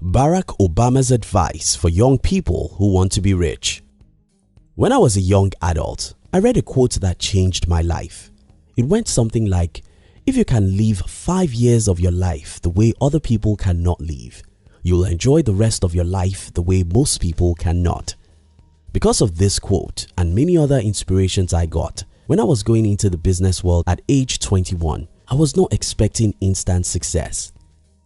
Barack Obama's advice for young people who want to be rich. When I was a young adult, I read a quote that changed my life. It went something like, if you can live 5 years of your life the way other people cannot live, you'll enjoy the rest of your life the way most people cannot. Because of this quote and many other inspirations I got, when I was going into the business world at age 21, I was not expecting instant success.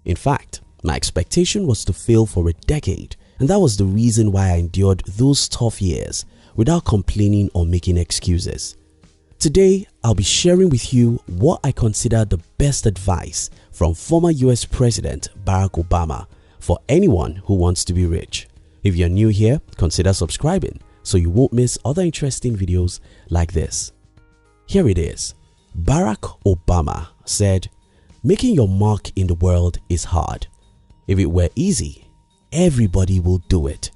In fact, my expectation was to fail for a decade, and that was the reason why I endured those tough years without complaining or making excuses. Today, I'll be sharing with you what I consider the best advice from former US President Barack Obama for anyone who wants to be rich. If you're new here, consider subscribing so you won't miss other interesting videos like this. Here it is. Barack Obama said, "Making your mark in the world is hard. If it were easy, everybody will do it.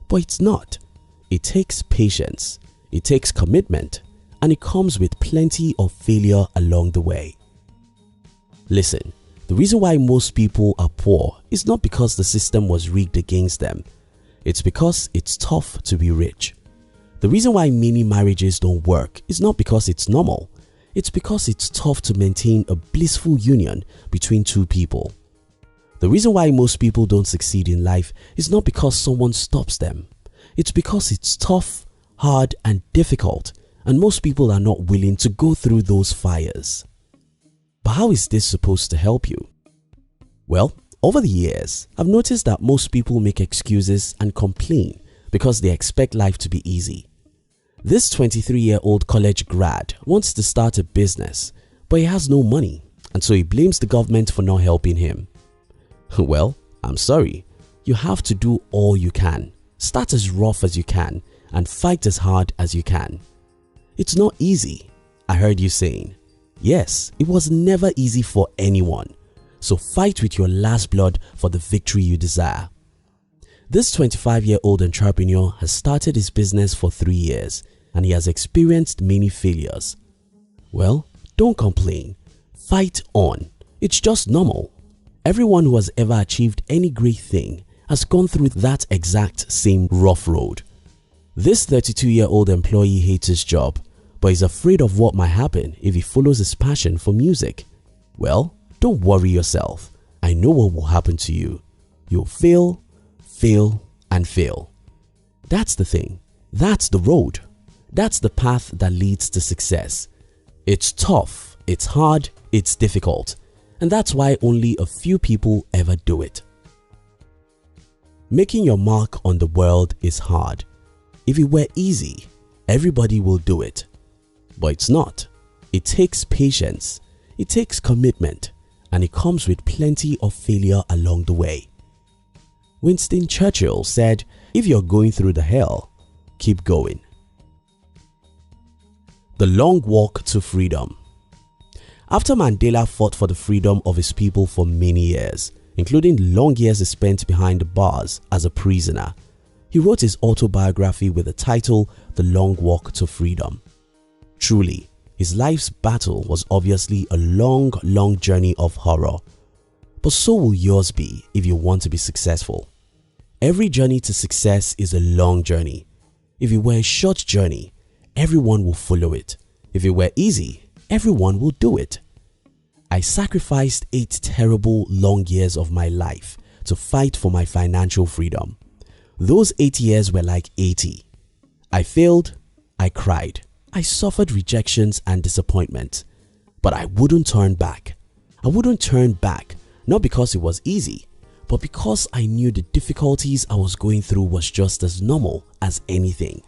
But it's not. It takes patience, it takes commitment, and it comes with plenty of failure along the way." Listen, the reason why most people are poor is not because the system was rigged against them. It's because it's tough to be rich. The reason why many marriages don't work is not because it's normal. It's because it's tough to maintain a blissful union between two people. The reason why most people don't succeed in life is not because someone stops them. It's because it's tough, hard, and difficult, and most people are not willing to go through those fires. But how is this supposed to help you? Well, over the years, I've noticed that most people make excuses and complain because they expect life to be easy. This 23-year-old college grad wants to start a business, but he has no money, and so he blames the government for not helping him. Well, I'm sorry, you have to do all you can. Start as rough as you can and fight as hard as you can. It's not easy, I heard you saying. Yes, it was never easy for anyone. So fight with your last blood for the victory you desire. This 25-year-old entrepreneur has started his business for 3 years and he has experienced many failures. Well, don't complain. Fight on. It's just normal. Everyone who has ever achieved any great thing has gone through that exact same rough road. This 32-year-old employee hates his job, but is afraid of what might happen if he follows his passion for music. Well, don't worry yourself. I know what will happen to you. You'll fail, fail, and fail. That's the thing. That's the road. That's the path that leads to success. It's tough, it's hard, it's difficult, and that's why only a few people ever do it. Making your mark on the world is hard. If it were easy, everybody will do it. But it's not. It takes patience, it takes commitment, and it comes with plenty of failure along the way. Winston Churchill said, "If you're going through the hell, keep going." The long walk to freedom. After Mandela fought for the freedom of his people for many years, including long years he spent behind the bars as a prisoner, he wrote his autobiography with the title The Long Walk to Freedom. Truly, his life's battle was obviously a long journey of horror. But so will yours be if you want to be successful. Every journey to success is a long journey. If it were a short journey, everyone will follow it. If it were easy, everyone will do it. I sacrificed 8 terrible long years of my life to fight for my financial freedom. Those 8 years were like 80. I failed, I cried, I suffered rejections and disappointment, but I wouldn't turn back. I wouldn't turn back, not because it was easy, but because I knew the difficulties I was going through was just as normal as anything.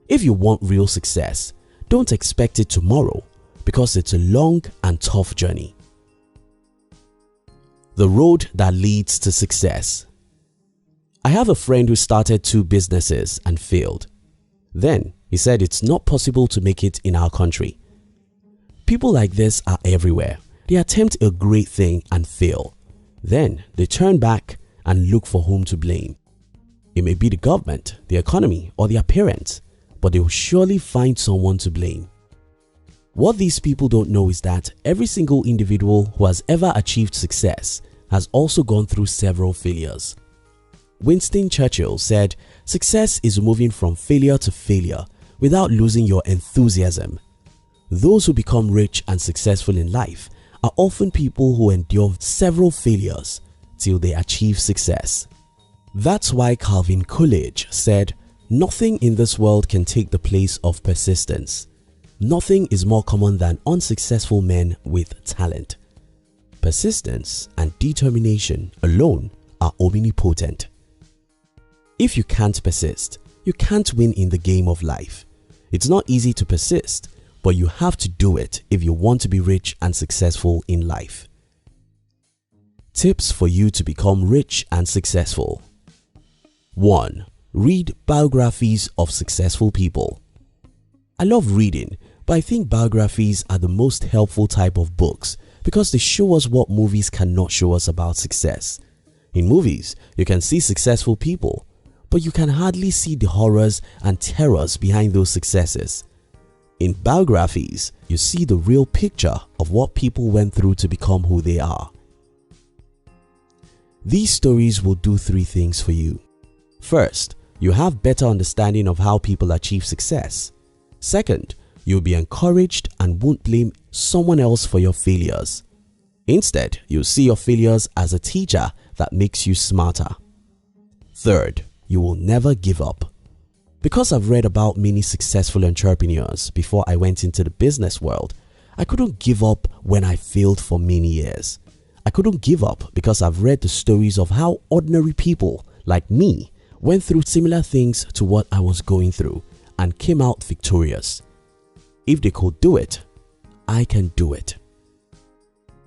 If you want real success, don't expect it tomorrow because it's a long and tough journey. The road that leads to success. I have a friend who started 2 businesses and failed. Then he said it's not possible to make it in our country. People like this are everywhere. They attempt a great thing and fail. Then they turn back and look for whom to blame. It may be the government, the economy, or their parents, but they will surely find someone to blame. What these people don't know is that every single individual who has ever achieved success has also gone through several failures. Winston Churchill said, "Success is moving from failure to failure without losing your enthusiasm." Those who become rich and successful in life are often people who endure several failures till they achieve success. That's why Calvin Coolidge said, "Nothing in this world can take the place of persistence. Nothing is more common than unsuccessful men with talent. Persistence and determination alone are omnipotent." If you can't persist, you can't win in the game of life. It's not easy to persist, but you have to do it if you want to be rich and successful in life. Tips for you to become rich and successful. 1. Read biographies of successful people. I love reading, but I think biographies are the most helpful type of books because they show us what movies cannot show us about success. In movies, you can see successful people, but you can hardly see the horrors and terrors behind those successes. In biographies, you see the real picture of what people went through to become who they are. These stories will do 3 things for you. First, you have better understanding of how people achieve success. Second, you'll be encouraged and won't blame someone else for your failures. Instead, you'll see your failures as a teacher that makes you smarter. Third, you will never give up. Because I've read about many successful entrepreneurs before I went into the business world, I couldn't give up when I failed for many years. I couldn't give up because I've read the stories of how ordinary people like me went through similar things to what I was going through and came out victorious. If they could do it, I can do it.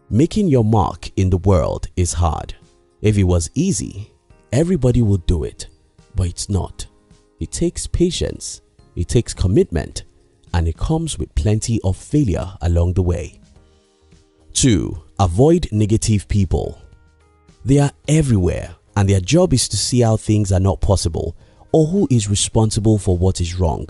Making your mark in the world is hard. If it was easy, everybody would do it, but it's not. It takes patience, it takes commitment, and it comes with plenty of failure along the way. 2. Avoid negative people. They are everywhere and their job is to see how things are not possible or who is responsible for what is wrong.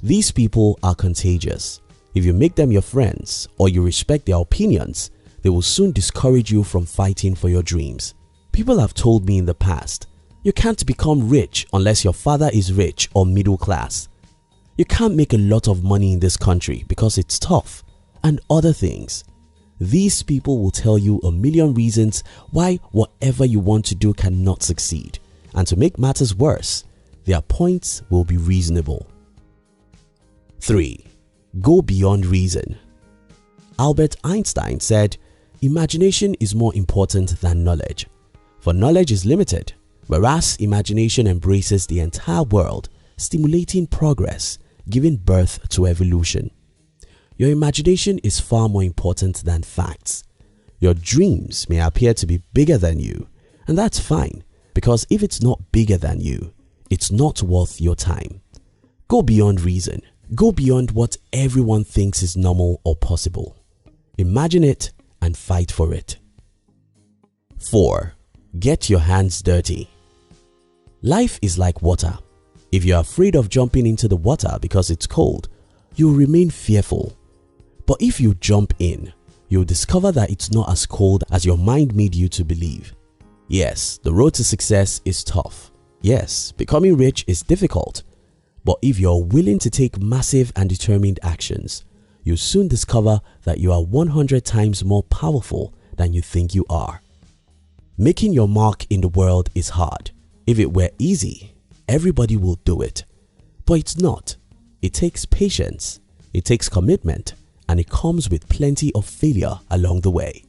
These people are contagious. If you make them your friends or you respect their opinions, they will soon discourage you from fighting for your dreams. People have told me in the past, you can't become rich unless your father is rich or middle class. You can't make a lot of money in this country because it's tough, and other things. These people will tell you a million reasons why whatever you want to do cannot succeed, and to make matters worse, their points will be reasonable. 3. Go beyond reason. Albert Einstein said, "Imagination is more important than knowledge, for knowledge is limited, whereas imagination embraces the entire world, stimulating progress, giving birth to evolution." Your imagination is far more important than facts. Your dreams may appear to be bigger than you, and that's fine, because if it's not bigger than you, it's not worth your time. Go beyond reason. Go beyond what everyone thinks is normal or possible. Imagine it and fight for it. 4. Get your hands dirty. Life is like water. If you're afraid of jumping into the water because it's cold, you'll remain fearful. But if you jump in, you'll discover that it's not as cold as your mind made you to believe. Yes, the road to success is tough. Yes, becoming rich is difficult. But if you're willing to take massive and determined actions, you'll soon discover that you are 100 times more powerful than you think you are. Making your mark in the world is hard. If it were easy, everybody will do it. But it's not. It takes patience, it takes commitment, and it comes with plenty of failure along the way.